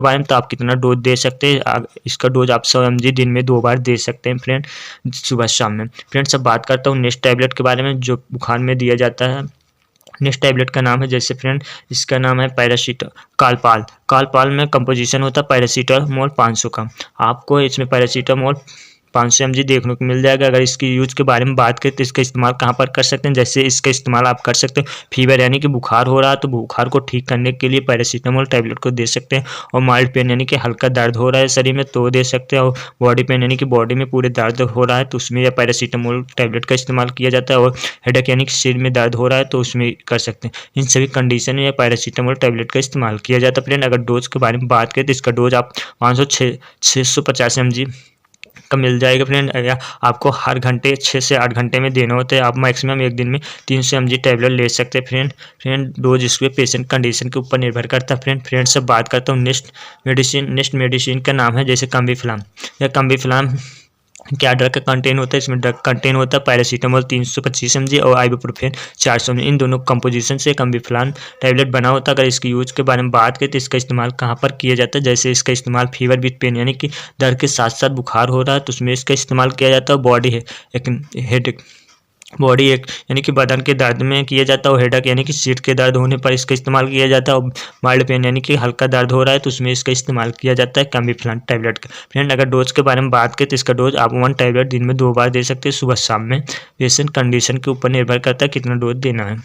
बारे में, तो आप कितना डोज दे सकते हैं। इसका डोज आप 100 mg दिन में 2 बार दे सकते हैं फ्रेंड, सुबह शाम में। फ्रेंड्स अब बात करता हूँ नेक्स्ट टैबलेट के बारे में जो बुखार में दिया जाता है। नेक्स्ट टैबलेट का नाम है जैसे फ्रेंड, इसका नाम है कालपाल। कालपाल में कंपोजिशन होता है पैरासीटामोल 500 का। आपको इसमें पैरासीटामोल 500 mg देखने को मिल जाएगा। अगर इसकी यूज के बारे में बात करें तो इसका इस्तेमाल कहाँ पर कर सकते हैं, जैसे इसका इस्तेमाल आप कर सकते हैं फीवर यानी कि बुखार हो रहा है तो बुखार को ठीक करने के लिए पैरासीटामोल टैबलेट को दे सकते हैं। और माइल्ड पेन यानी कि हल्का दर्द हो रहा है शरीर में तो दे सकते हैं। और बॉडी पेन यानी कि बॉडी में पूरे दर्द हो रहा है तो उसमें यह पैरासीटामोल टैबलेट का इस्तेमाल किया जाता है। और हेडेक यानी कि सिर में दर्द हो रहा है तो उसमें कर सकते हैं। इन सभी कंडीशन में यह पैरासीटामोल टैबलेट का इस्तेमाल किया जाता है फ्रेंड। अगर डोज के बारे में बात करें तो इसका डोज आप 650 mg का मिल जाएगा फ्रेंड। या आपको हर घंटे 6 से 8 घंटे में देना होता है। आप मैक्सिमम एक दिन में 300 mg टैबलेट ले सकते हैं फ्रेंड। डोज इसके पेशेंट कंडीशन के ऊपर निर्भर करता है फ्रेंड से बात करता हूँ नेक्स्ट मेडिसिन का नाम है जैसे कम्बीफ्लाम। यह कम्बीफ्लाम क्या ड्रग का कंटेन होता है, इसमें ड्रग कंटेन होता है पैरासीटामोल 325 mg और आइबुप्रोफेन 400 mg। इन दोनों कंपोजिशन से कम्बीफ्लाम टैबलेट बना होता है। अगर इसकी यूज के बारे में बात करें तो इसका इस्तेमाल कहाँ पर किया जाता है, जैसे इसका इस्तेमाल फीवर विथ पेन यानी कि दर्द के साथ साथ बुखार हो रहा है तो उसमें इसका इस्तेमाल किया जाता है। बॉडी एक यानी कि बदन के दर्द में किया जाता है। और हेडेक यानी कि सिर के दर्द होने पर इसका इस्तेमाल किया जाता है। और माइल्ड पेन यानी कि हल्का दर्द हो रहा है तो उसमें इसका इस्तेमाल किया जाता है कम्बीफ्लाम टैबलेट का। फ्रेंड अगर डोज के बारे में बात करें तो इसका डोज आप 1 टैबलेट दिन में 2 बार दे सकते हैं सुबह शाम में। पेशेंट कंडीशन के ऊपर निर्भर करता है कितना डोज देना है।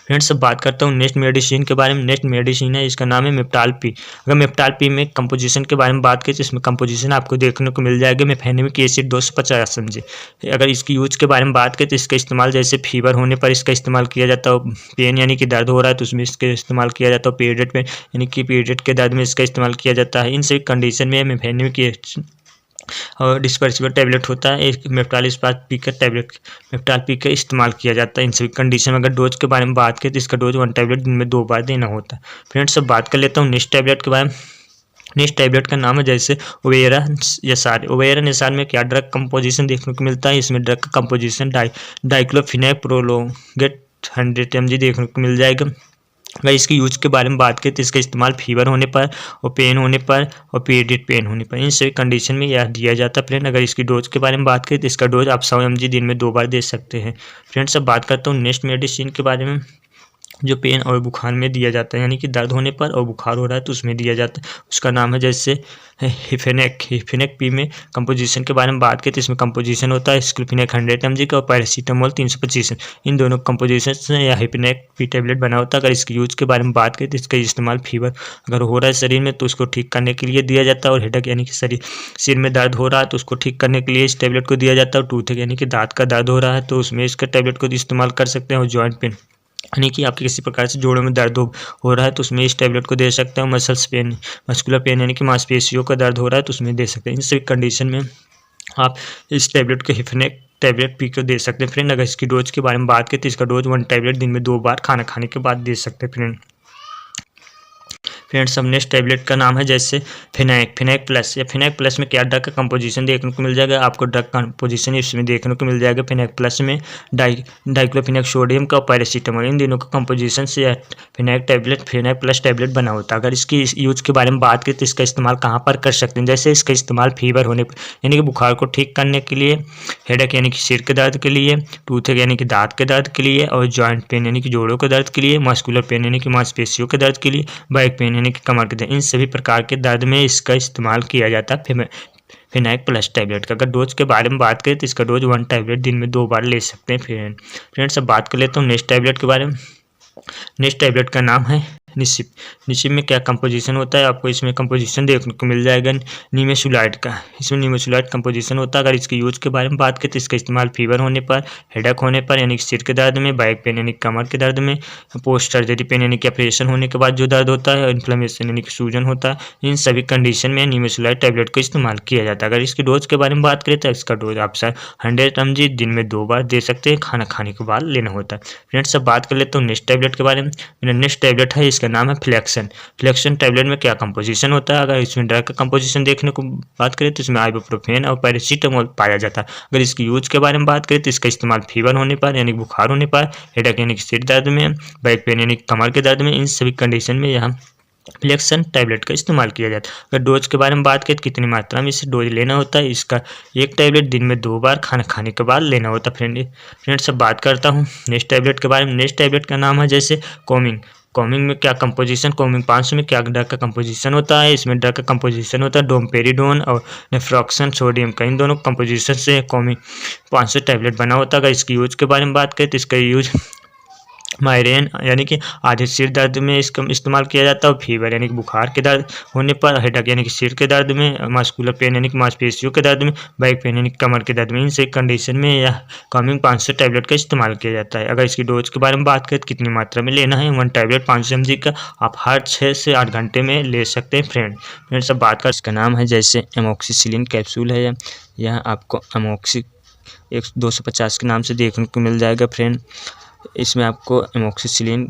फ्रेंड्स अब बात करता हूँ नेक्स्ट मेडिसिन के बारे में। नेक्स्ट मेडिसिन है इसका नाम है मेप्टाल पी। अगर मेप्टाल पी में कंपोजिशन के बारे में बात करें तो इसमें कंपोजिशन आपको देखने को मिल जाएगा मेफेनेमिक एसिड 250 mg। अगर इसकी यूज के बारे में बात करें तो इसका इस्तेमाल जैसे फीवर होने पर इसका इस्तेमाल किया जाता है। पेन यानी कि दर्द हो रहा है तो उसमें इसका इस्तेमाल किया जाता है। पीरियड पेन यानी कि पीरियड के दर्द में इसका इस्तेमाल किया जाता है। इन सभी कंडीशन में मेफेनेमिक और डिस्पर्सिबल टैबलेट होता है एक मेप्टाल इस्पात पी का टैबलेट मेप्टाल पी का इस्तेमाल किया जाता है इन सभी कंडीशन में। अगर डोज के बारे में बात करें तो इसका डोज 1 टैबलेट दिन में 2 बार देना होता है। फ्रेंड्स अब बात कर लेता हूँ नेक्स्ट टैबलेट के बारे में। नेक्स्ट टैबलेट का नाम है जैसे ओवेरा निसार। ओवेरा निसार में क्या ड्रग कंपोजिशन देखने को मिलता है, इसमें ड्रग का कंपोजिशन डाइक्लोफिनेक प्रोलोंगेट 100 mg देखने को मिल जाएगा। अगर इसकी यूज के बारे में बात करें तो इसका इस्तेमाल फीवर होने पर और पेन होने पर और पीरियड पेन होने पर इन सभी कंडीशन में यह दिया जाता है फ्रेंड। अगर इसकी डोज के बारे में बात करें तो इसका डोज आप 100 mg दिन में 2 बार दे सकते हैं। फ्रेंड्स अब बात करता हूँ नेक्स्ट मेडिसिन के बारे में जो पेन और बुखार में दिया जाता है यानी कि दर्द होने पर और बुखार हो रहा है तो उसमें दिया जाता है। उसका नाम है जैसे हिफेनेक पी में कंपोजिशन के बारे में बात करें तो इसमें कंपोजिशन होता है स्क्लोफिनेक 100 mg का और पैरासीटामोल 325। इन दोनों कंपोजिशन से या हिफेनेक पी टैबलेट बना होता है। अगर इसकी यूज के बारे में बात करें तो इसका इस्तेमाल फीवर अगर हो रहा है शरीर में तो उसको ठीक करने के लिए दिया जाता है। और हेडेक यानी कि सिर में दर्द हो रहा है तो उसको ठीक करने के लिए इस टैबलेट को दिया जाता है। और टूथ यानी कि दांत का दर्द हो रहा है तो उसमें इसका टैबलेट को इस्तेमाल कर सकते हैं। और जॉइंट पेन यानी कि आपके किसी प्रकार से जोड़ों में दर्द हो रहा है तो उसमें इस टैबलेट को दे सकते हैं। मस्कुलर पेन यानी कि मांसपेशियों का दर्द हो रहा है तो उसमें दे सकते हैं। इन सभी कंडीशन में आप इस टैबलेट को हिफेनेक टैबलेट पी को दे सकते हैं फ्रेंड। अगर इसकी डोज के बारे में बात करें तो इसका डोज 1 टैबलेट दिन में 2 बार खाना खाने के बाद दे सकते हैं फ्रेंड्स अब नेक्स्ट टैबलेट का नाम है जैसे फिनाइक प्लस। या फिनाइक प्लस में क्या ड्रग का कंपोजिशन देखने को मिल जाएगा, आपको ड्रग कंपोजिशन इसमें देखने को मिल जाएगा। फिनाइक प्लस में डाइक्लोफिनेक सोडियम का और पैरासीटामोल इन दोनों का कंपोजिशन से फिनाइक प्लस टैबलेट बना होता है। अगर इसकी यूज के बारे में बात करें तो इसका इस्तेमाल कहाँ पर कर सकते हैं, जैसे इसका इस्तेमाल फीवर होने पर यानी कि बुखार को ठीक करने के लिए, हेडेक यानी कि सिर के दर्द के लिए, टूथ यानी कि दांत के दर्द के लिए, और जॉइंट पेन यानी कि जोड़ों के दर्द के लिए, मस्कुलर पेन यानी कि मांसपेशियों के दर्द के लिए, बैक पेन यानी कि कमर के दर्द, इन सभी प्रकार के दर्द में इसका इस्तेमाल किया जाता है फिनाइक प्लस टैबलेट का। अगर डोज के बारे में बात करें तो इसका डोज 1 टैबलेट दिन में 2 बार ले सकते हैं फ्रेंड्स। अब बात कर लेता हूँ नेक्स्ट टैबलेट के बारे में। नेक्स्ट टैबलेट का नाम है निसिप में क्या कंपोजिशन होता है, आपको इसमें कंपोजिशन देखने को मिल जाएगा निमेसुलाइड का। इसमें निमेसुलाइड कंपोजिशन होता है। अगर इसके यूज के बारे में बात करें तो इसका इस्तेमाल फीवर होने पर, हेडेक होने पर यानी कि सिर के दर्द में, बैक पेन यानी कि कमर के दर्द में, पोस्ट सर्जरी पेन यानी कि ऑपरेशन होने के बाद जो दर्द होता है, इन्फ्लेमेशन यानी कि सूजन होता है, इन सभी कंडीशन में निमेसुलाइड टैबलेट का इस्तेमाल किया जाता है। अगर इसकी डोज के बारे में बात करें तो इसका डोज आप 100 mg दिन में 2 बार दे सकते हैं, खाना खाने के बाद लेना होता है फ्रेंड्स। अब बात कर लेते हैं नेक्स्ट टैबलेट के बारे में। नेक्स्ट टैबलेट है इसका नाम है फ्लेक्सन टैबलेट में क्या कंपोजिशन होता है, अगर इसमें ड्रग का कंपोजिशन देखने को बात करें तो इसमें आइबुप्रोफेन और पैरासीटामोल पाया जाता है। अगर इसकी यूज के बारे में बात करें तो इसका इस्तेमाल फीवर होने पर यानी बुखार होने पर, हेडेक यानी कि सिर दर्द में, बैक पेन यानी कमर के दर्द में, इन सभी कंडीशन में यहाँ फ्लेक्सन टैबलेट का इस्तेमाल किया जाता है। अगर डोज के बारे में बात करें तो कितनी मात्रा में इसे डोज लेना होता है, इसका एक टैबलेट दिन में 2 बार खाना खाने के बाद लेना होता है। फ्रेंड्स अब बात करता हूँ नेक्स्ट टैबलेट के बारे में। नेक्स्ट टैबलेट का नाम है जैसे कोमिंग। कोमिंग में क्या कंपोजिशन, कोमिंग 500 में क्या ड्रग का कंपोजिशन होता है, इसमें ड्रग का कंपोजिशन होता है डोमपेरिडोन और नेफ्रोक्सन सोडियम का, इन दोनों कंपोजिशन से कोमिंग 500 टैबलेट बना होता है। अगर इसकी यूज के बारे में बात करें तो इसका यूज माइग्रेन यानी कि आधे सिर दर्द में इसका इस्तेमाल किया जाता है, और फीवर यानी कि बुखार के दर्द होने पर, हेडेक यानी कि सिर के दर्द में, मस्कुलर पेन यानी कि मांसपेशियों के दर्द में, बैक पेन यानी कि कमर के दर्द में, इन से कंडीशन में यह कॉमिंग 500 टैबलेट का इस्तेमाल किया जाता है। अगर इसकी डोज के बारे में बात करें तो कितनी मात्रा में लेना है, 1 टैबलेट 500 mg का आप हर 6 से 8 घंटे में ले सकते हैं। फ्रेंड्स अब बात कर, इसका नाम है जैसे एमोक्सिसिलिन कैप्सूल है, यह आपको एमोक्सी 250 के नाम से देखने को मिल जाएगा फ्रेंड। इसमें आपको एमोक्सिसिलिन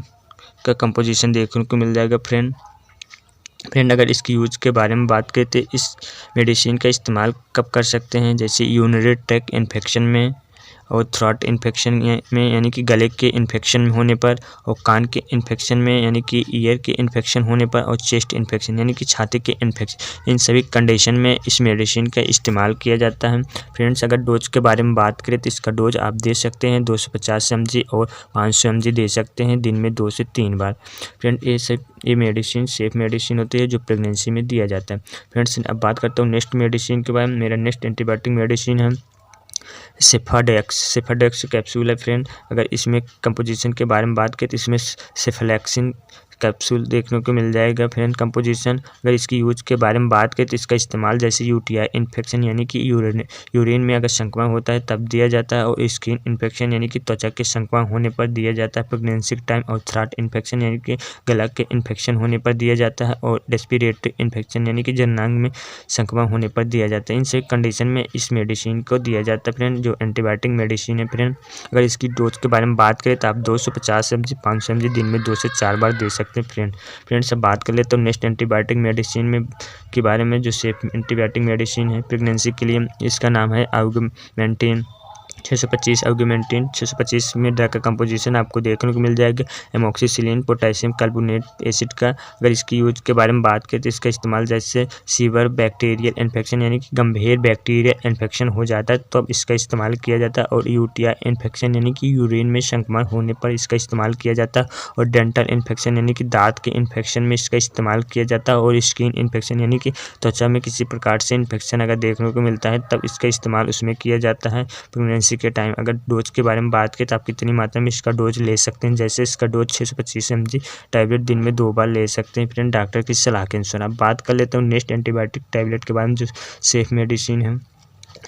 का कंपोजिशन देखने को मिल जाएगा फ्रेंड। अगर इसकी यूज के बारे में बात करें तो इस मेडिसिन का इस्तेमाल कब कर सकते हैं, जैसे यूरिनरी ट्रैक्ट इन्फेक्शन में, और थ्रोट इन्फेक्शन में यानी कि गले के इन्फेक्शन होने पर, और कान के इन्फेक्शन में यानी कि ईयर के इन्फेक्शन होने पर, और चेस्ट इन्फेक्शन यानी कि छाती के इन्फेक्शन, इन सभी कंडीशन में इस मेडिसिन का इस्तेमाल किया जाता है। फ्रेंड्स अगर डोज के बारे में बात करें तो इसका डोज आप दे सकते हैं 250 mg और 500 mg दे सकते हैं दिन में 2 से 3 बार। फ्रेंड ये मेडिसिन सेफ मेडिसिन होती है जो प्रेगनेंसी में दिया जाता है। फ्रेंड्स अब बात करता हूँ नेक्स्ट मेडिसिन के बारे में। मेरा नेक्स्ट एंटीबायोटिक मेडिसिन है सेफाडेक्स कैप्सूल है फ्रेंड। अगर इसमें कंपोजिशन के बारे में बात करें तो इसमें सेफलैक्सिन कैप्सूल देखने को मिल जाएगा फ्रेंड कंपोजिशन। अगर इसकी यूज के बारे में बात करें तो इसका इस्तेमाल जैसे यूटीआई इन्फेक्शन यानी कि यूरिन में अगर संक्रमण होता है तब दिया जाता है, और स्किन इन्फेक्शन यानी कि त्वचा के संक्रमण होने पर दिया जाता है प्रेगनेंसी के टाइम, और थ्रोट इन्फेक्शन यानी कि गला के इन्फेक्शन होने पर दिया जाता है, और रेस्पिरेटरी इन्फेक्शन यानी कि जननांग में संक्रमण होने पर दिया जाता है। इन सभी कंडीशन में इस मेडिसिन को दिया जाता है फ्रेंड, जो एंटीबायोटिक मेडिसिन है फ्रेंड। अगर इसकी डोज के बारे में बात करें तो आप 250 mg 500 mg दिन में 2 से 4 बार दे सकते हैं फ्रेंड्स अब बात कर लेते हैं नेक्स्ट एंटीबायोटिक मेडिसिन में के बारे में, जो सेफ एंटीबायोटिक मेडिसिन है प्रेगनेंसी के लिए। इसका नाम है ऑगमेंटिन 625। ऑगमेंटिन 625 में ड्रग का कंपोजिशन आपको देखने को मिल जाएगा एमोक्सिसिलिन पोटेशियम कार्बोनेट एसिड का। अगर इसकी यूज के बारे में बात करें तो इसका इस्तेमाल जैसे सीवर बैक्टीरियल इन्फेक्शन यानी कि गंभीर बैक्टीरियल इन्फेक्शन हो जाता है तो अब इसका इस्तेमाल किया जाता है, और यूटीआई इन्फेक्शन यानी कि यूरिन में संक्रमण होने पर इसका इस्तेमाल किया जाता है, और डेंटल इन्फेक्शन यानी कि दांत के इन्फेक्शन में इसका इस्तेमाल किया जाता है, और स्किन इन्फेक्शन यानी कि त्वचा में किसी प्रकार से इन्फेक्शन अगर देखने को मिलता है तब इसका इस्तेमाल उसमें किया जाता है प्रेगनेंसी के टाइम। अगर डोज के बारे में बात करें तो आप कितनी मात्रा में इसका डोज ले सकते हैं, जैसे इसका डोज 625 mg टैबलेट दिन में 2 बार ले सकते हैं फ्रेंड डॉक्टर की सलाह के अनुसार। अब बात कर लेते हैं नेक्स्ट एंटीबायोटिक टैबलेट के बारे में जो सेफ मेडिसिन है।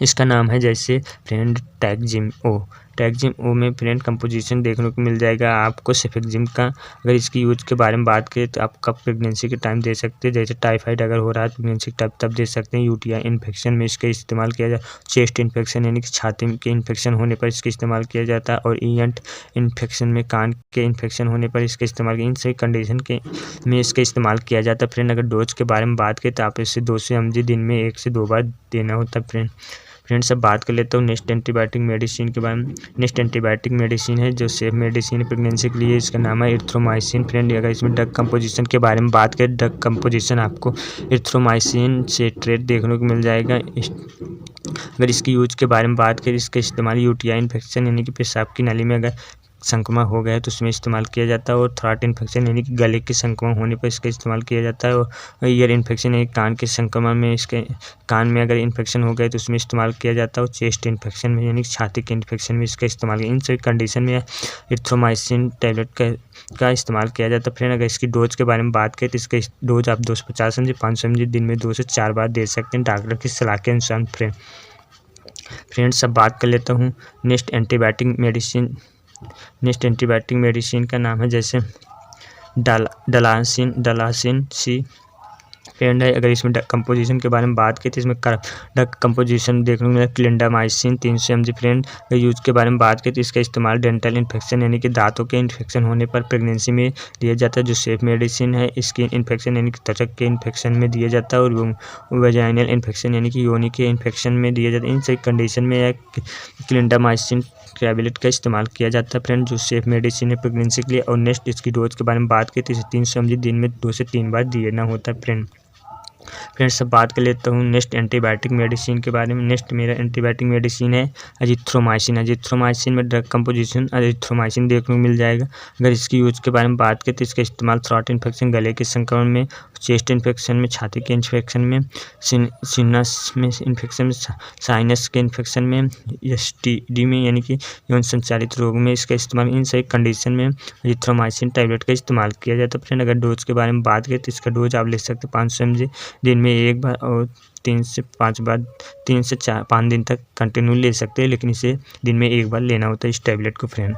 इसका नाम है जैसे फ्रेंड टैक्जिम ओ में फ्रेंड कंपोजिशन देखने को मिल जाएगा आपको सेफेक्जिम का। अगर इसकी यूज के बारे में बात करें तो आप कब प्रेगनेंसी के टाइम दे सकते हैं, जैसे टाइफाइड अगर हो रहा है प्रेगनेंसी के टाइम तब दे सकते हैं। यूटीआई इन्फेक्शन में इसका इस्तेमाल किया जाए, चेस्ट इन्फेक्शन यानी कि छाती के इन्फेक्शन होने पर इसका इस्तेमाल किया जाता है, और ईएनट इन्फेक्शन में कान के इन्फेक्शन होने पर इसका इस्तेमाल इन सभी कंडीशन के में इसका इस्तेमाल किया जाता है फ्रेंड। अगर डोज के बारे में बात करें तो आप इससे 200 mg दिन में 1 से 2 बार देना होता है फ्रेंड्स अब बात कर लेता हूँ नेक्स्ट एंटीबायोटिक मेडिसिन के बारे में। नेक्स्ट एंटीबायोटिक मेडिसिन है जो सेफ मेडिसिन है प्रेगनेंसी के लिए, इसका नाम है इरिथ्रोमाइसिन फ्रेंड। अगर इसमें ड्रग कंपोजिशन के बारे में बात करें, ड्रग कंपोजिशन आपको इरिथ्रोमाइसिन सिट्रेट देखने को मिल जाएगा। अगर इसकी यूज के बारे में बात करें, इसका इस्तेमाल यूटीआई इन्फेक्शन यानी कि पेशाब की नाली में अगर संक्रमण हो गया है तो उसमें इस्तेमाल किया जाता है, और थ्रोट इन्फेक्शन यानी कि गले के संक्रमण होने पर इसका इस्तेमाल किया जाता है, और ईयर इन्फेक्शन यानी कान के संक्रमण में इसके कान में अगर इन्फेक्शन हो गया तो उसमें इस्तेमाल किया जाता है, और चेस्ट इन्फेक्शन में यानी कि छाती के इन्फेक्शन में इसका इस्तेमाल किया। इन सभी कंडीशन में इरिथ्रोमाइसिन टैबलेट का इस्तेमाल किया जाता है फ्रेंड। अगर इसकी डोज के बारे में बात करें तो इसका डोज आप 250 mg 500 mg दिन में 2 से 4 बार दे सकते हैं डॉक्टर की सलाह के अनुसार फ्रेंड्स अब बात कर लेता हूँ नेक्स्ट एंटीबायोटिक मेडिसिन का नाम है जैसे डलासिन सी फ्रेंड है। अगर इसमें कंपोजिशन के बारे में बात की तो इसमें ड्रग कंपोजिशन देखने को मिला क्लिंडामाइसिन 300 mg फ्रेंड। अगर यूज के बारे में बात की तो इसका इस्तेमाल डेंटल इन्फेक्शन यानी कि दांतों के इन्फेक्शन होने पर प्रेगनेंसी में दिया जाता है, जो सेफ मेडिसिन है। स्किन इन्फेक्शन यानी कि त्वचा के इन्फेक्शन में दिया जाता है, और वेजाइनल इन्फेक्शन यानी कि योनि के इन्फेक्शन में दिया जाता है। इन सभी कंडीशन में क्लिंडामाइसिन टैबलेट का इस्तेमाल किया जाता है फ्रेंड, जो सेफ मेडिसिन है प्रेगनेंसी के लिए। और नेक्स्ट इसकी डोज के बारे में बात की तो इसे 300 mg दिन में 2 से 3 बार देना होता है फ्रेंड्स अब बात कर लेता हूँ नेक्स्ट एंटीबायोटिक मेडिसिन के बारे में। नेक्स्ट मेरा एंटीबायोटिक मेडिसिन है अजिथ्रोमाइसिन में ड्रग कंपोजिशन अजिथ्रोमाइसिन देखने को मिल जाएगा। अगर इसकी यूज के बारे में बात करें तो इसका इस्तेमाल थ्रोट इन्फेक्शन, गले के संक्रमण में, चेस्ट इन्फेक्शन में, छाती के इन्फेक्शन में, सिनस में इन्फेक्शन में, साइनस के इन्फेक्शन में, STD में यानी कि यौन संचालित रोग में इसका इस्तेमाल, इन सभी कंडीशन में अजिथ्रोमाइसिन टैबलेट का इस्तेमाल किया जाता है फ्रेंड। अगर डोज के बारे में बात करें तो इसका डोज आप ले सकते हैं 500 mg दिन में एक बार, और 3 से 5 बार, 3 से 5 दिन तक कंटिन्यू ले सकते हैं, लेकिन इसे दिन में एक बार लेना होता है इस टैबलेट को फ्रेंड,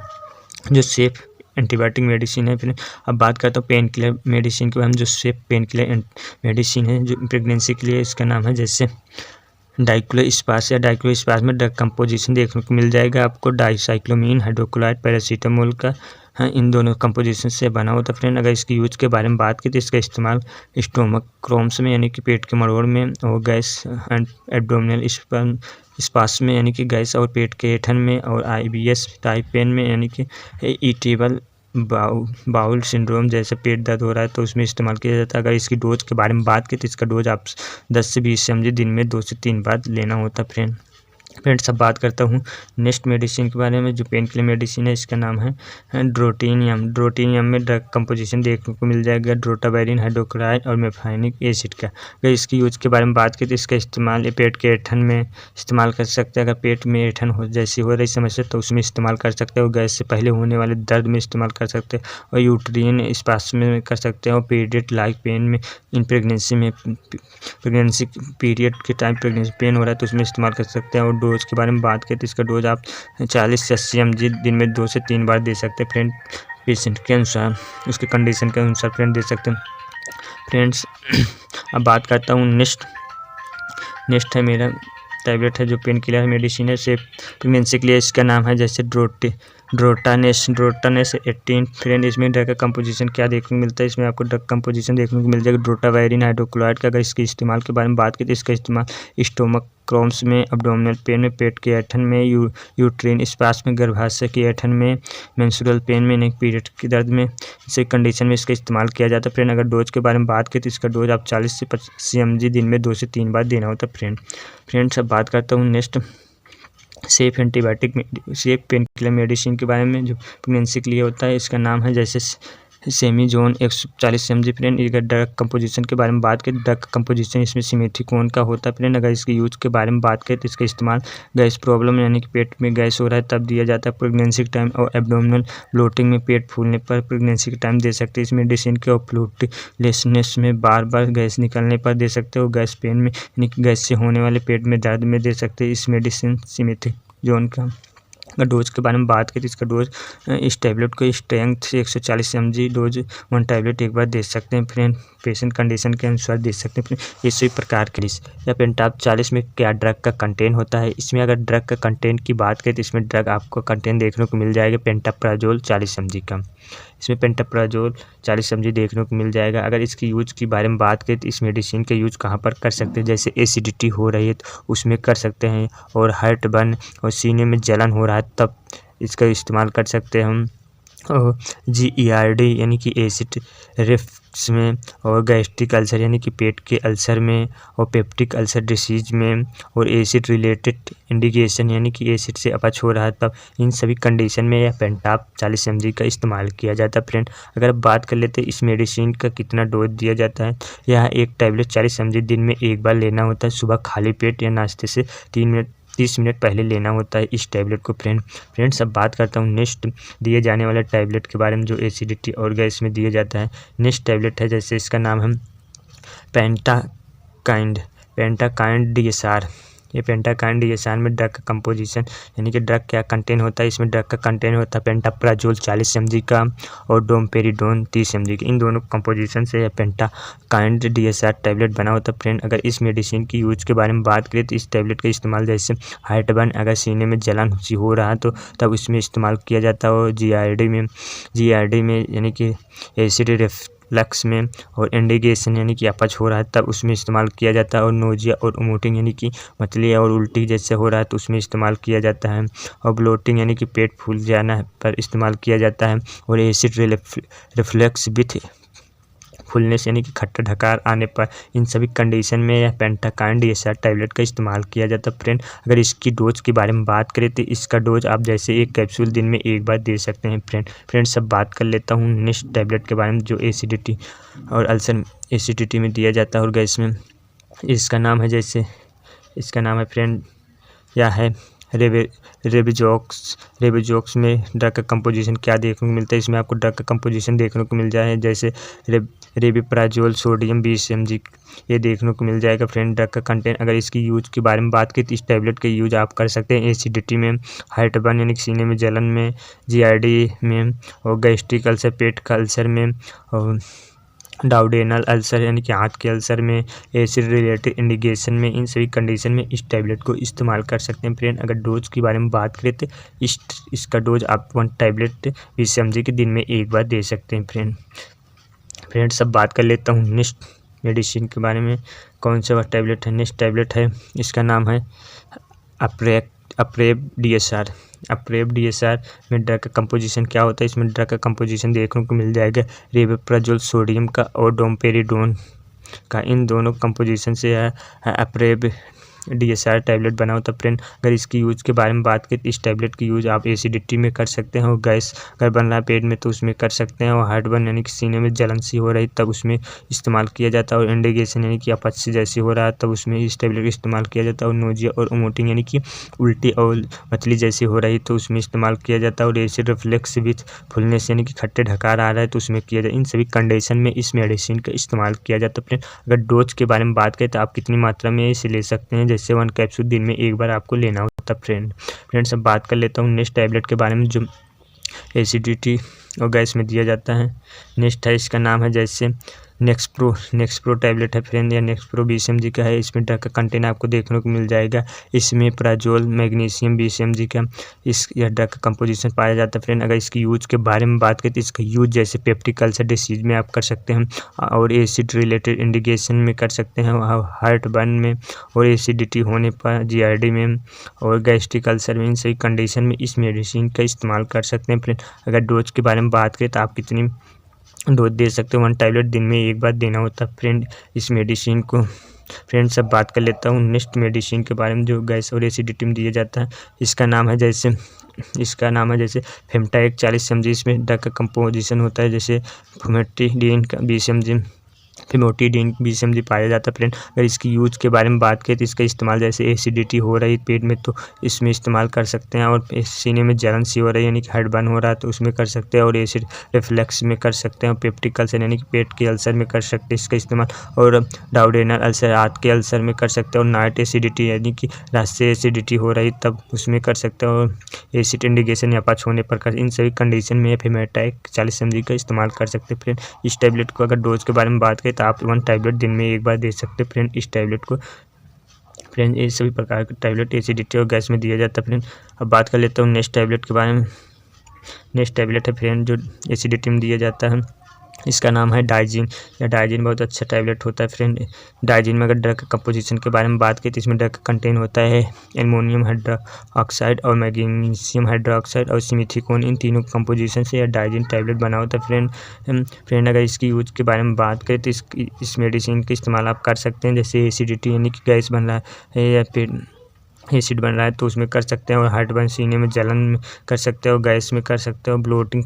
जो सेफ एंटीबायोटिक मेडिसिन है फ्रेंड। अब बात करता हूँ पेन किलर मेडिसिन के बारे में, जो सेफ पेन किलर मेडिसिन है जो प्रेगनेंसी के लिए, इसका नाम है जैसे डाइक्लोस्पास या डाइक्लोस्पास में ड्रग कंपोजिशन देखने को मिल जाएगा आपको डाइसाइक्लोमीन हाइड्रोक्लोराइड पैरासीटामोल का, हाँ, इन दोनों कंपोजिशन से बना होता है फ्रेंड। अगर इसकी यूज के बारे में बात की तो इसका इस्तेमाल स्टोमक क्रोम्स में यानी कि पेट के मरोड़ में, और गैस एंड एब्डोमिनल स्पास में यानी कि गैस और पेट के ऐंठन में, और IBS टाइप पेन में यानी कि इरिटेबल बाउल सिंड्रोम जैसे पेट दर्द हो रहा है तो उसमें इस्तेमाल किया जाता है। अगर इसकी डोज के बारे में बात की तो इसका डोज आप 10 से 20 mg दिन में 2 से 3 बार लेना होता है फ्रेंड्स अब बात करता हूँ नेक्स्ट मेडिसिन के बारे में, जो पेन किलर मेडिसिन है इसका नाम है ड्रोटिनियम में ड्रग कंपोजिशन देखने को मिल जाएगा ड्रोटाबैरिन हाइड्रोक्लोराइड और मेफाइनिक एसिड का। अगर इसकी यूज के बारे में बात की तो इसका इस्तेमाल पेट के ऐंठन में इस्तेमाल कर सकते हैं। अगर पेट में ऐंठन जैसी हो रही समस्या तो उसमें इस्तेमाल कर सकते हैं, और गैस से पहले होने वाले दर्द में इस्तेमाल कर सकते हैं, और यूट्रिन स्पास्म में कर सकते हैं, और पीरियड लाइक पेन में, इन प्रेगनेंसी पीरियड के टाइम प्रेगनेंसी पेन हो रहा है तो उसमें इस्तेमाल कर सकते हैं। और डोज के बारे में बात करें तो इसका डोज आप 40 से 80 mg दिन में 2 से 3 बार दे सकते हैं फ्रेंड, पेशेंट के अनुसार, उसके कंडीशन के अनुसार फ्रेंड दे सकते हैं फ्रेंड्स। अब बात करता हूँ नेक्स्ट है मेरा टैबलेट है जो पेन किलर मेडिसिन है से प्रेगनेंसी के लिए, इसका नाम है जैसे ड्रोटानेस 18 फ्रेंड। इसमें ड्रग का कंपोजिशन क्या देखने को मिलता है, इसमें आपको ड्रग कंपोजिशन देखने को मिल जाएगा ड्रोटावायरिन हाइड्रोक्लोराइड का। अगर इसके इस्तेमाल के बारे में बात करें तो इसका इस्तेमाल स्टोमक क्रोम्स में, अब्डोमिनल पेन में, पेट के ऐंठन में, यूट्रिन स्पास में, गर्भाशय के ऐंठन में, मेंस्ट्रुअल पेन में, पीरियड के दर्द में, इसे कंडीशन में इसका इस्तेमाल किया जाता है फ्रेंड। अगर डोज के बारे में बात करें तो इसका डोज आप 40 से 85 mg दिन में 2 से 3 बार देना होता है फ्रेंड्स अब बात करता हूँ next safe pain killer medicine के बारे में जो प्रेगनेंसी के लिए होता है। इसका नाम है जैसे सेमीजोन 140 mg फ्रेंड। अगर ड्रग कंपोजिशन के बारे में बात करें, ड्रग कंपोजिशन इसमें सिमेट्रिकोन का होता है फ्रेंड। अगर इसके यूज के बारे में बात करें तो इसका इस्तेमाल गैस प्रॉब्लम यानी कि पेट में गैस हो रहा है तब दिया जाता है प्रेगनेंसी के टाइम, और एब्डोमिनल ब्लोटिंग में, पेट फूलने पर प्रेगनेंसी के टाइम दे सकते हैं इस मेडिसिन के, और फ्लूटलेसनेस में बार बार गैस निकलने पर दे सकते हो, गैस पेन में यानी कि गैस से होने वाले पेट में दर्द में दे सकते हैं इस मेडिसिन सिमेट्रिकोन का। अगर डोज के बारे में बात करें तो इसका डोज इस टैबलेट को स्ट्रेंथ से 140 mg डोज 1 टैबलेट एक बार दे सकते हैं फ्रेंड, पेशेंट कंडीशन के अनुसार दे सकते हैं फ्रेंड। इसी प्रकार के या पेंटाप 40 में क्या ड्रग का कंटेंट होता है, इसमें अगर ड्रग का कंटेंट की बात करें तो इसमें ड्रग आपको कंटेंट देखने को मिल जाएगा पेंटाप्राजोल 40 mg का। इसमें पेंटाप्राजोल 40 mg देखने को मिल जाएगा। अगर इसकी यूज के बारे में बात करें तो इस मेडिसिन का यूज कहाँ पर कर सकते हैं, जैसे एसिडिटी हो रही है तो उसमें कर सकते हैं, और हार्ट बर्न और सीने में जलन हो रहा है तब इसका इस्तेमाल कर सकते हैं हम, और GERD यानी कि एसिड रिफ्लक्स में, और गैस्ट्रिक अल्सर यानी कि पेट के अल्सर में, और पेप्टिक अल्सर डिसीज में, और एसिड रिलेटेड इंडिकेशन यानी कि एसिड से अपच हो रहा है तब इन सभी कंडीशन में यह पेंटाप 40 mg का इस्तेमाल किया जाता है फ्रेंड। अगर बात कर लेते हैं इस मेडिसिन का कितना डोज दिया जाता है, यह एक टैबलेट 40 mg दिन में एक बार लेना होता है, सुबह खाली पेट या नाश्ते से 30 मिनट पहले लेना होता है इस टैबलेट को फ्रेंड्स अब बात करता हूँ नेक्स्ट दिए जाने वाले टैबलेट के बारे में जो एसिडिटी और गैस में दिया जाता है। नेक्स्ट टैबलेट है जैसे इसका नाम है पेंटाकाइंड DSR। ये पेंटाकाइंड DSR में ड्रग का कंपोजिशन यानी कि ड्रग क्या कंटेंट होता है, इसमें ड्रग का कंटेंट होता है पेंटाप्राजोल 40 mg का और डोमपेरिडोन 30 mg का। इन दोनों कंपोजिशन से यह पेंटाकाइंड DSR टैबलेट बना होता है फ्रेंड। अगर इस मेडिसिन की यूज के बारे में बात करें तो इस टैबलेट का इस्तेमाल जैसे हार्ट बर्न, अगर सीने में जलन सी हो रहा है तो तब इसमें इस्तेमाल किया जाता है, और GERD में यानी कि एसिड रिफ्लक्स में और इंडिगेशन यानी कि अपच हो रहा है तब उसमें इस्तेमाल किया जाता है। और नोजिया और वोमिटिंग यानी कि मतली और उल्टी जैसे हो रहा है तो उसमें इस्तेमाल किया जाता है। और ब्लोटिंग यानी कि पेट फूल जाना पर इस्तेमाल किया जाता है। और एसिड रिफ्लक्स विथ फुलनेस यानी कि खट्टा ढकार आने पर इन सभी कंडीशन में यह पेंटाकाइन DSR टैबलेट का इस्तेमाल किया जाता है। फ्रेंड अगर इसकी डोज के बारे में बात करें तो इसका डोज आप जैसे एक कैप्सूल दिन में एक बार दे सकते हैं। फ्रेंड सब बात कर लेता हूँ नेक्स्ट टैबलेट के बारे में जो एसिडिटी और अल्सर एसिडिटी में दिया जाता है और गैस में। इसका नाम है फ्रेंड यह है रेबिजोक्स में ड्रग का कंपोजिशन क्या देखने को मिलता है। इसमें आपको ड्रग का कंपोजिशन देखने को मिल जाए जैसे रेबिप्राजोल सोडियम 20 mg ये देखने को मिल जाएगा। फ्रेंड ड्रग का कंटेंट अगर इसकी यूज के बारे में बात करें तो इस टैबलेट का यूज आप कर सकते हैं एसिडिटी में, हार्टबर्न यानी कि सीने में जलन में, GID में और गैस्ट्रिक अल्सर पेट का अल्सर में और डाउडेनल अल्सर यानी कि आंत के अल्सर में, एसिड रिलेटेड इंडिगेशन में। इन सभी कंडीशन में इस टैबलेट को इस्तेमाल कर सकते हैं। फ्रेंड अगर डोज के बारे में बात करें तो इसका डोज आप 1 टैबलेट 20 mg के दिन में एक बार दे सकते हैं। फ्रेंड सब बात कर लेता हूँ नेक्स्ट मेडिसिन के बारे में कौन सा वह टैबलेट है। नेक्स्ट टैबलेट है इसका नाम है अप्रेब DSR में ड्रग का कंपोजिशन क्या होता है। इसमें ड्रग का कंपोजिशन देखने को मिल जाएगा रेबिप्राजोल सोडियम का और डोमपेरिडोन का। इन दोनों कंपोजिशन से अप्रेब DSR टैबलेट बना होता है। फ्रेंड अगर इसकी यूज के बारे में बात करें तो इस टैबलेट की यूज आप एसिडिटी में कर सकते हैं और गैस अगर बन रहा है पेट में तो उसमें कर सकते हैं। और हार्टबर्न यानी कि सीने में जलन सी हो रही तब उसमें इस्तेमाल किया जाता है। और इंडिगेशन यानी कि अपच जैसे हो रहा है तब उसमें इस टैबलेट का इस्तेमाल किया जाता है। और नोजिया और वोमिटिंग यानी कि उल्टी और मतली जैसी हो रही तो उसमें इस्तेमाल किया जाता है। और एसिड रिफ्लक्स विथ फुलनेस यानी कि खट्टे ढकार आ रहा है तो उसमें किया जाता है। इन सभी कंडीशन में इस मेडिसिन का इस्तेमाल किया जाता है। फ्रेंड अगर डोज के बारे में बात करें तो आप कितनी मात्रा में इसे ले सकते हैं जैसे 1 कैप्सूल दिन में एक बार आपको लेना होता है। फ्रेंड सब बात कर लेता हूँ नेक्स्ट टैबलेट के बारे में जो एसिडिटी और गैस में दिया जाता है। नेक्स्ट है इसका नाम है जैसे नेक्सप्रो टैबलेट है। फ्रेंड या नेक्सप्रो 20 mg का है। इसमें ड्रग का कंटेंट आपको देखने को मिल जाएगा। इसमें प्राजोल मैग्नीशियम 20 mg का यह ड्रग का कंपोजिशन पाया जाता है। फ्रेंड अगर इसकी यूज के बारे में बात करें तो इसका यूज जैसे पेप्टिक अल्सर डिसीज में आप कर सकते हैं और एसिड रिलेटेड इंडिगेशन में कर सकते हैं, हार्टबर्न में और एसिडिटी होने पर GID में और गैस्ट्रिक अल्सर में। इन सही कंडीशन में इस मेडिसिन का इस्तेमाल कर सकते हैं। फ्रेंड अगर डोज के बारे में बात करें तो आप कितनी डोज दे सकते हो 1 टैबलेट दिन में एक बार देना होता है। फ्रेंड इस मेडिसिन को फ्रेंड सब बात कर लेता हूँ नेक्स्ट मेडिसिन के बारे में जो गैस और एसिडिटी में दिया जाता है। इसका नाम है जैसे फेमटाइक 40 mg। इसमें ड्रग का कंपोजिशन होता है जैसे फुमेटिडीन का 20 mg पाया जाता है। फ्रेंड अगर इसकी यूज के बारे में बात करें तो इसका इस्तेमाल जैसे एसिडिटी हो रही पेट में तो इसमें इस्तेमाल कर सकते हैं। और सीने में जलन सी हो रही यानी कि हार्टबर्न हो रहा है तो उसमें कर सकते हैं। और एसिड रिफ्लक्स में कर सकते हैं। पेप्टिक अल्सर यानी कि पेट के अल्सर में कर सकते हैं इसका इस्तेमाल। और डाउडेनल अल्सर आंत के अल्सर में कर सकते हैं। और नाइट एसिडिटी यानी कि रात से एसिडिटी हो रही तब उसमें कर सकते हैं। और एसिड इंडिगेशन या अपच होने पर इन सभी कंडीशन में फेमेटाइक 40 mg का इस्तेमाल कर सकते हैं। फ्रेंड इस टैबलेट को अगर डोज के बारे में बात करें तो आप 1 टैबलेट दिन में एक बार दे सकते हैं। फ्रेंड इस टैबलेट को फ्रेंड ये सभी प्रकार के टैबलेट एसिडिटी और गैस में दिया जाता है। फ्रेंड अब बात कर लेता हूँ नेक्स्ट टैबलेट के बारे में। नेक्स्ट टैबलेट है फ्रेंड जो एसिडिटी में दिया जाता है। इसका नाम है डाइजीन। या डाइजीन बहुत अच्छा टैबलेट होता है। फ्रेंड डाइजीन में अगर ड्रग का कंपोजिशन के बारे में बात करें तो इसमें ड्रग का कंटेंट होता है एल्युमिनियम हाइड्रोक्साइड और मैग्नीशियम हाइड्रोक्साइड और सिमिथिकोन। इन तीनों कंपोजिशन से यह डाइजीन टैबलेट बना होता है। फ्रेंड अगर इसकी यूज के बारे में बात करें तो इस मेडिसिन का इस्तेमाल आप कर सकते हैं जैसे एसिडिटी यानी कि गैस बन रहा है या फिर एसिड बन रहा है तो उसमें कर सकते हैं। और हार्टबर्न सीने में जलन में कर सकते हैं और गैस में कर सकते हैं। और ब्लोटिंग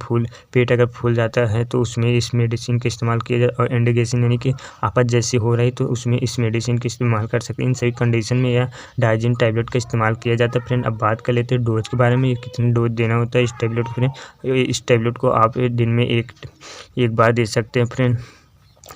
पेट अगर फूल जाता है तो उसमें इस मेडिसिन का इस्तेमाल किया जाए। और इंडिगेशन यानी कि अपच जैसी हो रही तो उसमें इस मेडिसिन का इस्तेमाल कर सकते हैं। इन सभी कंडीशन में यह डाइजीन टैबलेट का इस्तेमाल किया जाता है। फ्रेंड अब बात कर लेते हैं डोज के बारे में, कितनी डोज देना होता है इस टैबलेट। फ्रेंड इस टैबलेट को आप दिन में एक बार दे सकते हैं। फ्रेंड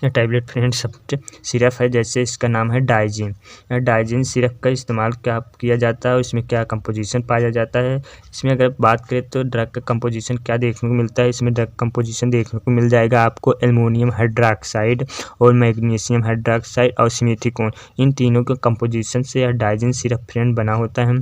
यह टैबलेट फ्रेंड सबसे सिरप है जैसे इसका नाम है डाइजीन। यह डाइजीन सिरप का इस्तेमाल क्या किया जाता है और इसमें क्या कंपोजिशन पाया जाता है। इसमें अगर बात करें तो ड्रग का कंपोजिशन क्या देखने को मिलता है। इसमें ड्रग कंपोजिशन देखने को मिल जाएगा आपको एल्युमिनियम हाइड्रोक्साइड और मैग्नीशियम हाइड्रोक्साइड और सिमिथिकोन। इन तीनों के कंपोजिशन से यह डाइजीन सिरप फ्रेंड बना होता है।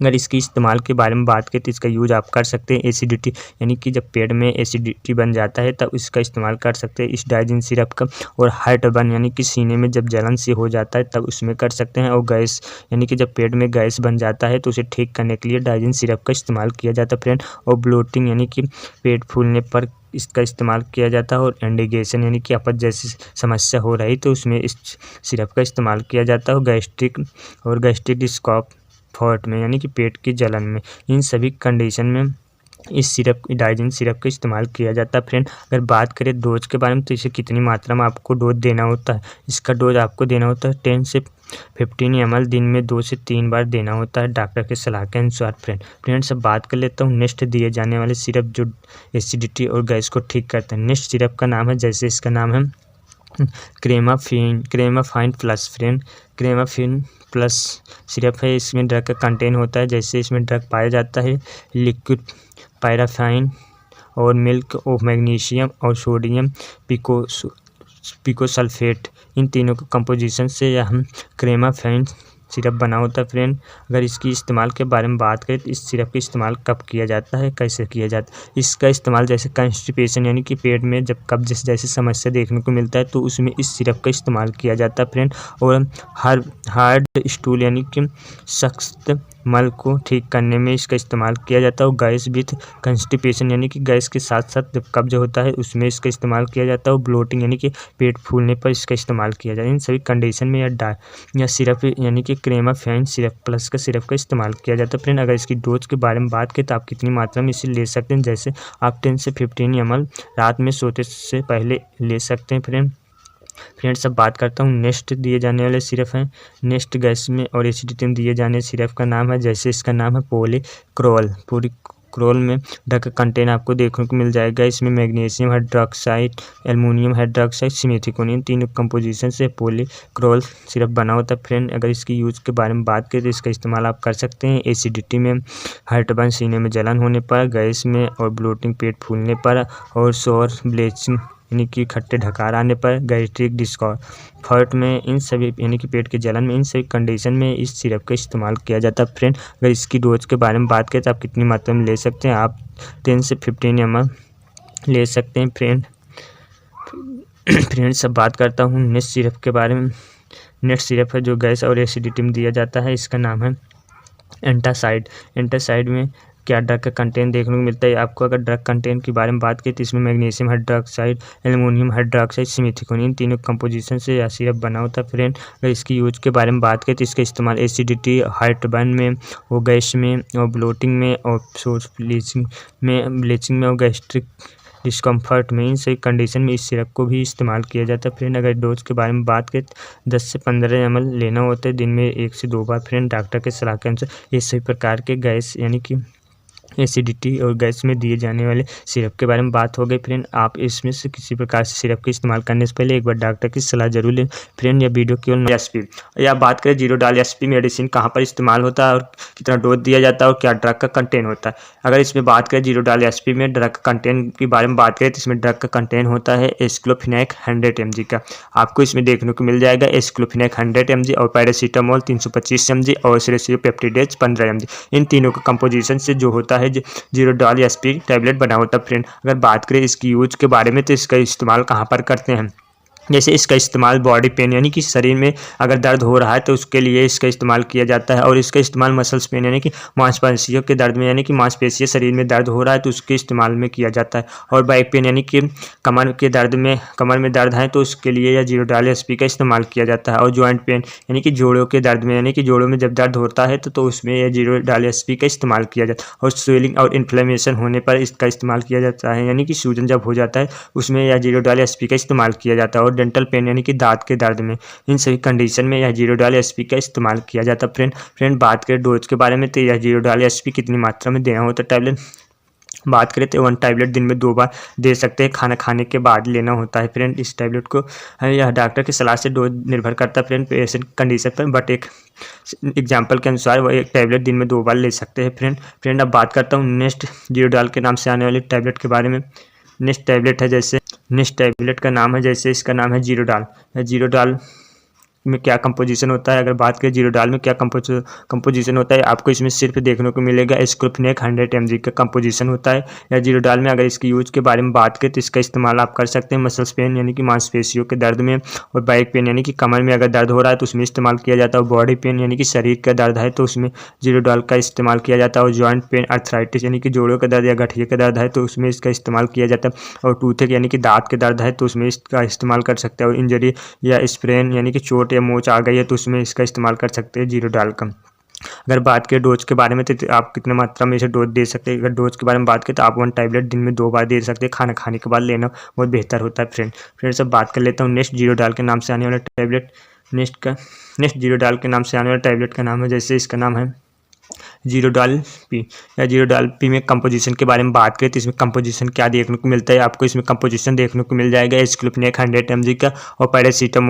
अगर इसकी इस्तेमाल के बारे में बात करें तो इसका यूज़ आप कर सकते हैं एसिडिटी यानी कि जब पेट में एसिडिटी बन जाता है तब इसका इस्तेमाल कर सकते हैं इस डाइजिन सिरप का। और हार्ट बर्न यानी कि सीने में जब जलन सी हो जाता है तब उसमें कर सकते हैं। और गैस यानी कि जब पेट में गैस बन जाता है तो उसे ठीक करने के लिए डाइजिन सिरप का इस्तेमाल किया जाता है फ्रेंड। और ब्लोटिंग यानी कि पेट फूलने पर इसका इस्तेमाल किया जाता है। और इंडिगेशन यानी कि अपच जैसी समस्या हो रही तो उसमें इस सिरप का इस्तेमाल किया जाता है। और गैस्ट्रिक डिस्कम्फर्ट में यानी कि पेट की जलन में, इन सभी कंडीशन में इस डाइजिन सिरप का इस्तेमाल किया जाता है फ्रेंड। अगर बात करें डोज के बारे में तो इसे कितनी मात्रा में आपको डोज देना होता है। इसका डोज आपको देना होता है 10 से 15 ml दिन में 2 से 3 बार देना होता है डॉक्टर के सलाह के अनुसार फ्रेंड्स अब बात कर लेता हूँ नेक्स्ट दिए जाने वाले सिरप जो एसिडिटी और गैस को ठीक करता है। नेक्स्ट सिरप का नाम है, जैसे इसका नाम है क्रेमाफाइन प्लस फ्रेंड। क्रेमाफाइन प्लस सिरप है, इसमें ड्रग का कंटेन होता है। जैसे इसमें ड्रग पाया जाता है लिक्विड पैराफाइन और मिल्क ऑफ मैग्नीशियम और सोडियम पिकोसल्फेट, इन तीनों के कंपोजिशन से यह हम क्रेमाफाइन सिरप बना होता है फ्रेंड। अगर इसकी इस्तेमाल के बारे में बात करें तो इस सिरप का इस्तेमाल कब किया जाता है, कैसे किया जाता है। इसका इस्तेमाल जैसे कंस्टिपेशन यानी कि पेट में जब कब्ज जैसी समस्या देखने को मिलता है तो उसमें इस सिरप का इस्तेमाल किया जाता है फ्रेंड। और हार्ड स्टूल यानी कि सख्त मल को ठीक करने में इसका इस्तेमाल किया जाता है। और गैस विथ कंस्टिपेशन यानी कि गैस के साथ साथ जब कब्ज होता है उसमें इसका इस्तेमाल किया जाता है। और ब्लोटिंग यानी कि पेट फूलने पर इसका इस्तेमाल किया जाता है। इन सभी कंडीशन में यह सिरप यानी कि क्रेमाफाइन सिरप प्लस का सिरप का इस्तेमाल किया जाता है फ्रेंड। अगर इसकी डोज के बारे में बात करें तो आप कितनी मात्रा में इसे ले सकते हैं, जैसे आप 10 से 15 ml रात में सोते से पहले ले सकते हैं फ्रेंड्स अब बात करता हूँ नेक्स्ट दिए जाने वाले सिरप हैं। नेक्स्ट गैस में और एसिडिटी में दिए जाने सिरप का नाम है, जैसे इसका नाम है पॉलीक्रोल में ड्रग का कंटेन आपको देखने को मिल जाएगा। इसमें मैग्नीशियम हाइड्रोक्साइड, एल्युमिनियम हाइड्रोक्साइड, सिमेथिकोनिन, तीनों कंपोजिशन से पॉलीक्रोल सिरप बना होता है फ्रेंड। अगर इसकी यूज़ के बारे में बात करें तो इसका इस्तेमाल आप कर सकते हैं एसिडिटी में, हार्टबर्न सीने में जलन होने पर, गैस में और ब्लोटिंग पेट फूलने पर, और शोर ब्लीचिंग यानी कि खट्टे ढकार आने पर, गैस्ट्रिक डिस्कम्फर्ट में, इन सभी यानी कि पेट की जलन में, इन सभी कंडीशन में इस सिरप का इस्तेमाल किया जाता है फ्रेंड। अगर इसकी डोज के बारे में बात करें तो आप कितनी मात्रा में ले सकते हैं, आप 10 से 15 ml ले सकते हैं फ्रेंड्स अब बात करता हूँ नेक्स्ट सिरप के बारे में। नेक्स्ट सिरप है जो गैस और एसिडिटी में दिया जाता है, इसका नाम है एंटासाइड में क्या ड्रग का कंटेंट देखने को मिलता है आपको। अगर ड्रग कंटेंट के बारे में बात करें तो इसमें मैग्नीशियम हाइड्रोक्साइड, एल्युमिनियम हाइड्रोक्साइड, सिमेथिकोनिन, तीनों कंपोजिशन से यह सिरप बना होता है फ्रेंड। अगर इसकी यूज के बारे में बात करें तो इसका इस्तेमाल एसिडिटी, हार्टबर्न में और गैस में और ब्लोटिंग में और ब्लीचिंग में और गैस्ट्रिक डिस्कम्फर्ट में, इन सभी कंडीशन में इस सिरप को भी इस्तेमाल किया जाता है फ्रेंड। अगर डोज के बारे में बात करें तो 10 से 15 ml लेना होता है दिन में 1 से 2 बार फ्रेंड डॉक्टर के सलाह के अनुसार। ये सभी प्रकार के गैस यानी कि एसिडिटी और गैस में दिए जाने वाले सिरप के बारे में बात हो गई फ्रेंड। आप इसमें से किसी प्रकार से सिरप का इस्तेमाल करने से पहले एक बार डॉक्टर की सलाह जरूर लें फ्रेंड। यह वीडियो केवल एसपी या बात करें जीरोडाल एसपी मेडिसिन कहाँ पर इस्तेमाल होता है और कितना डोज दिया जाता है और क्या ड्रग का कंटेंट होता है। अगर इसमें बात करें जीरोडाल एसपी में ड्रग का कंटेंट के बारे में बात करें तो इसमें ड्रग का कंटेंट होता है एस्क्लोफिनेक 100 mg का, आपको इसमें देखने को मिल जाएगा एस्क्लोफिनेक 100 mg और पैरासीटामोल 325 mg और सेलेसियोपेप्टिडेज 15 mg। इन तीनों का कंपोजिशन से जो होता है जीरोडाल एसपी टैबलेट बना होता है फ्रेंड। अगर बात करें इसकी यूज के बारे में तो इसका इस्तेमाल कहाँ पर करते हैं, जैसे इसका इस्तेमाल बॉडी पेन यानी कि शरीर में अगर दर्द हो रहा है तो उसके लिए इसका इस्तेमाल किया जाता है। और इसका इस्तेमाल मसल्स पेन यानी कि मांसपेशियों के दर्द में यानी कि मांसपेशियाँ शरीर में दर्द हो रहा है तो उसके इस्तेमाल में किया जाता है। और बैक पेन यानी कि कमर में दर्द है तो उसके लिए यह जीरोडाल एसपी का इस्तेमाल किया जाता है। और जॉइंट पेन यानी कि जोड़ों के दर्द में यानी कि जोड़ों में जब दर्द होता है तो उसमें यह जीरोडाल एसपी का इस्तेमाल किया जाता है। और स्वेलिंग और इन्फ्लेमेशन होने पर इसका इस्तेमाल किया जाता है यानी कि सूजन जब हो जाता है उसमें यह जीरोडाल एसपी का इस्तेमाल किया जाता है। और डेंटल पेन यानी कि दांत के दर्द में, इन सभी कंडीशन में यह जीरोडाल एसपी का इस्तेमाल किया जाता है फ्रेंड। बात करें डोज के बारे में तो यह जीरोडाल एसपी कितनी मात्रा में देना होता है टैबलेट बात करें तो 1 टैबलेट दिन में 2 बार दे सकते हैं, खाना खाने के बाद लेना होता है फ्रेंड। इस टैबलेट को यह डॉक्टर की सलाह से डोज निर्भर करता है फ्रेंड पेशेंट कंडीशन पर, बट एक एग्जाम्पल के अनुसार वह 1 टैबलेट दिन में 2 बार ले सकते हैं फ्रेंड। अब बात करता हूँ नेक्स्ट जीरोडाल के नाम से आने वाले टैबलेट के बारे में। नेक्स्ट टैबलेट का नाम है जैसे इसका नाम है जीरोडाल में क्या कंपोजिशन होता है, अगर बात करें जीरोडाल में क्या कंपोजिशन होता है, आपको इसमें सिर्फ देखने को मिलेगा स्क्रूफनेक 100 mg का कंपोजिशन होता है। या जीरोडाल में अगर इसकी यूज के बारे में बात करें तो इसका इस्तेमाल आप कर सकते हैं मसल्स पेन यानी कि मांसपेशियों के दर्द में, और बैक पेन यानी कि कमर में अगर दर्द हो रहा है तो उसमें इस्तेमाल किया जाता है। बॉडी पेन यानी कि शरीर का दर्द है तो उसमें जीरोडाल का इस्तेमाल किया जाता है। और जॉइंट पेन अर्थराइटिस यानी कि जोड़ों का दर्द या गठिए का दर्द है तो उसमें इसका इस्तेमाल किया जाता है। और टूथेक यानी कि दांत के दर्द है तो उसमें इसका इस्तेमाल कर सकते हैं। और इंजरी या स्प्रेन यानी कि चोट या मोच आ गई है तो उसमें इसका इस्तेमाल कर सकते हैं जीरोडाल का। अगर बात करें डोज के बारे में तो आप कितने मात्रा में इसे डोज दे सकते हैं, अगर डोज के बारे में बात करें तो आप 1 टैबलेट दिन में 2 बार दे सकते हैं, खाना खाने के बाद लेना बहुत बेहतर होता है। फ्रेंड्स अब बात कर लेता हूँ नेक्स्ट जीरोडाल के नाम से आने वाला टैबलेट। नेक्स्ट जीरोडाल के नाम से आने वाला टैबलेट का नाम है, जैसे इसका नाम है जीरोडाल पी। या जीरोडाल पी में कंपोजिशन के बारे में बात करें तो इसमें कंपोजिशन क्या देखने को मिलता है, आपको इसमें कंपोजिशन देखने को मिल जाएगा स्क्लूफनेक 100 mg का और पैरासीटामोल